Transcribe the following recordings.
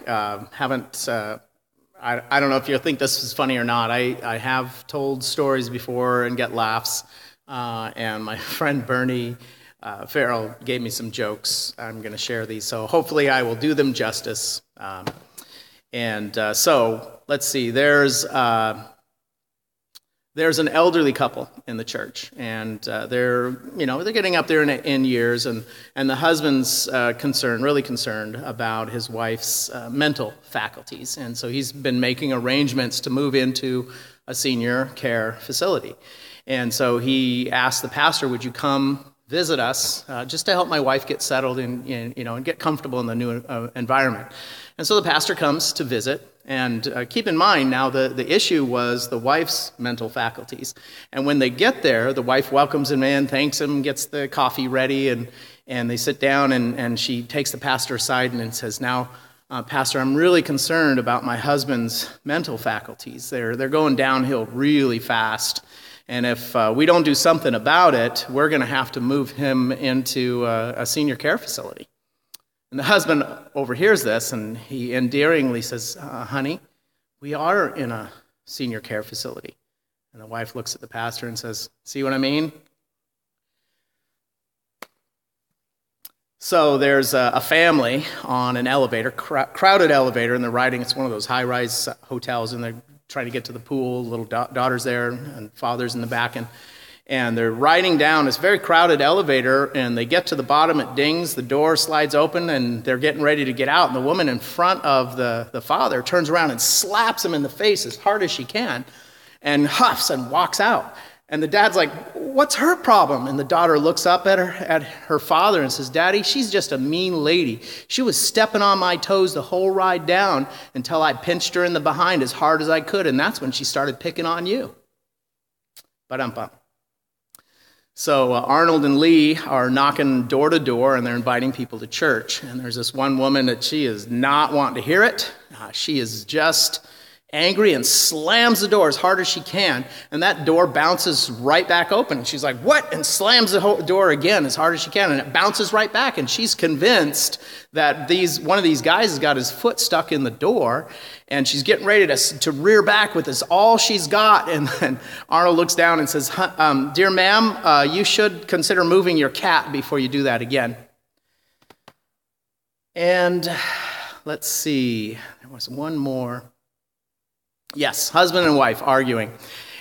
haven't, I don't know if you think this is funny or not. I have told stories before and get laughs, and my friend Bernie Ferrell gave me some jokes. I'm going to share these, so hopefully I will do them justice. So let's see. There's an elderly couple in the church, and they're getting up there in years, and the husband's really concerned about his wife's mental faculties, and so he's been making arrangements to move into a senior care facility. And so he asked the pastor, "Would you come visit us just to help my wife get settled and get comfortable in the new environment?" And so the pastor comes to visit. And keep in mind now, the issue was the wife's mental faculties. And when they get there, the wife welcomes him in, thanks him, gets the coffee ready, and they sit down, and she takes the pastor aside and says, "Now, Pastor, I'm really concerned about my husband's mental faculties. They're going downhill really fast. And if we don't do something about it, we're going to have to move him into a senior care facility." And the husband overhears this, and he endearingly says, "Honey, we are in a senior care facility." And the wife looks at the pastor and says, "See what I mean?" So there's a family on an elevator, crowded elevator, and they're riding. It's one of those high-rise hotels, and they're trying to get to the pool. Little daughter's there, and father's in the back, and they're riding down this very crowded elevator, and they get to the bottom, it dings, the door slides open, and they're getting ready to get out, and the woman in front of the father turns around and slaps him in the face as hard as she can, and huffs and walks out. And the dad's like, "What's her problem?" And the daughter looks up at her father and says, "Daddy, she's just a mean lady. She was stepping on my toes the whole ride down until I pinched her in the behind as hard as I could, and that's when she started picking on you." Ba-dum-bum. So Arnold and Lee are knocking door to door, and they're inviting people to church. And there's this one woman that she is not wanting to hear it. She is just angry and slams the door as hard as she can, and that door bounces right back open. She's like, "What?" and slams the door again as hard as she can, and it bounces right back, and she's convinced that one of these guys has got his foot stuck in the door, and she's getting ready to rear back with this all she's got. And then Arnold looks down and says, "Dear ma'am, you should consider moving your cat before you do that again." And let's see, there was one more. Yes, husband and wife arguing.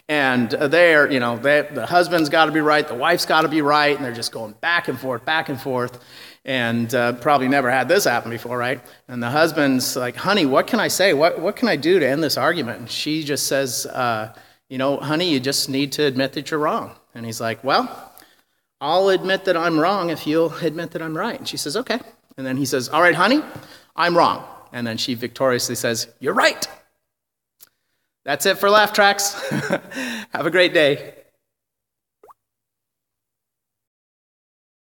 And the husband's got to be right, the wife's got to be right, and they're just going back and forth. And probably never had this happen before, right? And the husband's like, "Honey, what can I say? What can I do to end this argument?" And she just says, "Honey, you just need to admit that you're wrong." And he's like, "Well, I'll admit that I'm wrong if you'll admit that I'm right." And she says, "Okay." And then he says, "All right, honey, I'm wrong." And then she victoriously says, "You're right." That's it for Laugh Tracks. Have a great day.